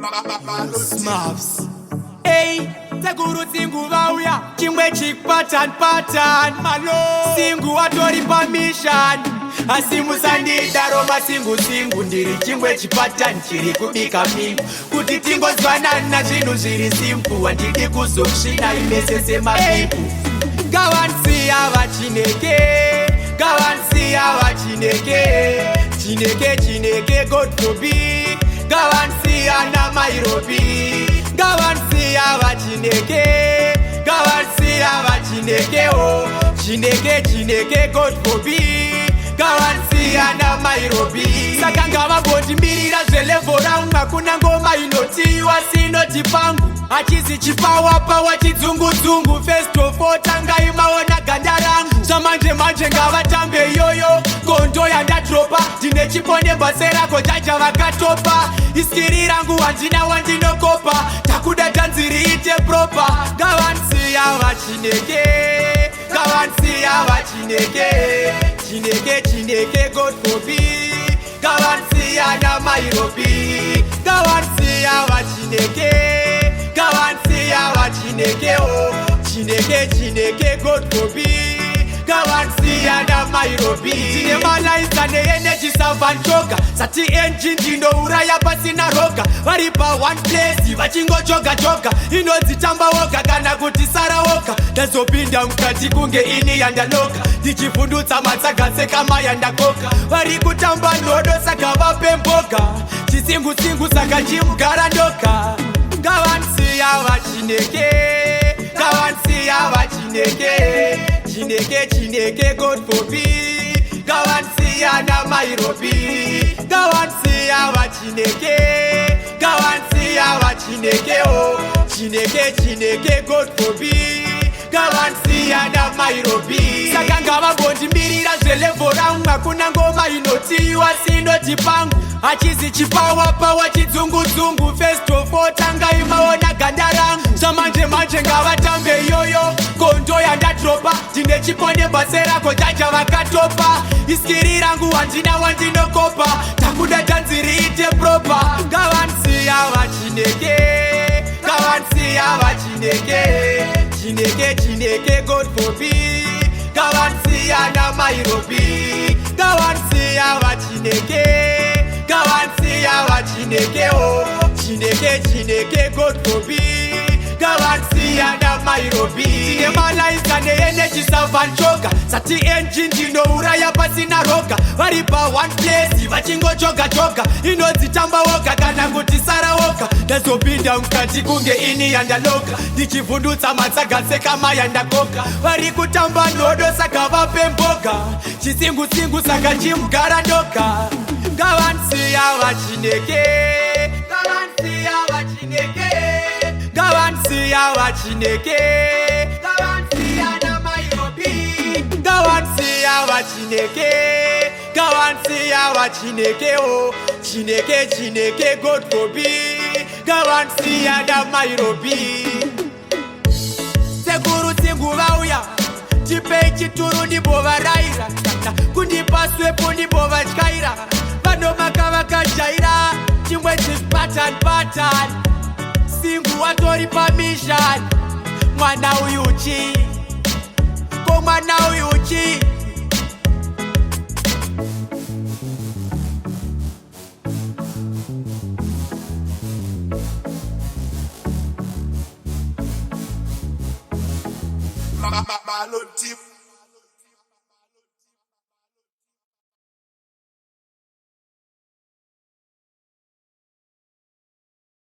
Smurfs. Hey, Seguru Singu Vauya, Chimwe Chick Pattern Marlon. Singu Atori Permission. Asimu Sandi Daroma Singu Ndiri Chimwe Chipatan Chiri Kubika Mingu. Kutitingo Zvanana Zinu Ziri Simpu. Wandidi Kuzushina Imesese Mapipu. Gawansi Awa Chineke. Gawansi Awa Chineke. Chineke God forbid. Gawansi Ana Mairobi. Gawansi Awa Chineke. Gawansi Awa Chineke oh. Chineke God forbid. Gawansi Ana Mairobi. Sakanga maboti mirira zelevora. Hakuna ngoma inotiwa sino chipangu. Achizi chipawa pawa chizungu First of all tanga imaona gandarangu. Samanje ngavatambe yoyo. Kondo yanda tropa. Dine chipone basera kojaja vakatopa. Iskiri rangu wandino kopa. Takuda tanziri ite propa. Gawansi Awa Chineke. Gawansi Awa Chineke. Chineke God forbid. Gawansi Ana Mairobi. Gawansi Awa Chineke. Gawansi Awa Chineke oh. Chineke God forbid. Gawansi Ana Mairobi. Tine malaisa ne energy savanchoka. Sati engine dino uraya pasina roka. Waripa one place vachingo choka. Inozitamba woka kana kuti sara woka. Dazopinda mkati kunge ini yandaloka. Dichifundutsa matsaga seka mayanda koka. Warikutamba nodo saka vapemboka. Chisingu saka chimugara ndoka. Gawansi Awa Chineke. Gawansi Awa Chineke. Chineke God forbid. Gawansi Ana Mairobi. Gawansi Awa Chineke. Gawansi Awa Chineke oh. Chineke God forbid. Gawansi Ana Mairobi. Sakanga mabondi mirira zelevora. Hakuna ngoma inotiwa sino chipangu. Achizi chipawa pawa chizungu. First of all tanga imaona gandarangu. Samanje ngavatambe yoyo. Kondo yanda tropa. Dine chipone basera kojaja vakatopa. Iskiri rangu wandino kopa. Takuda tanziri ite propa. Gawansi Awa Chineke. Gawansi Awa Chineke. Chineke God forbid. Gawansi Ana Mairobi. Gawansi Awa Chineke. Gawansi Awa Chineke oh. Chineke God forbid. Gawansi Ana Mairobi. Tine malaisa ne energy savanchoka. Sati engine dino uraya pasina roka. Waripa one place vachingo choka. Inozitamba woka kana kuti sara woka. Dazopinda mkati kunge ini yandaloka. Dichifundutsa matsaga seka mayanda koka. Warikutamba nodo saka vapemboka. Chisingu saka chimugara ndoka. Gawansi Awa Chineke. Gawansi Awa Chineke. Gawansi Awa Chineke. Gawansi Ana Mairobi. Gawansi Awa Chineke. Gawansi Awa Chineke oh. Chineke God forbid. Gawansi Ana Mairobi. Seguru Singu Vauya. Chipe chituru ndibova raira. Kundipaswepo ndibova chkaira. Vano makava kajaira. Chimwe Chick Pattern. Singu Atori Permission. Mwana uyuchi. Ko mwana uyuchi. Marlon team.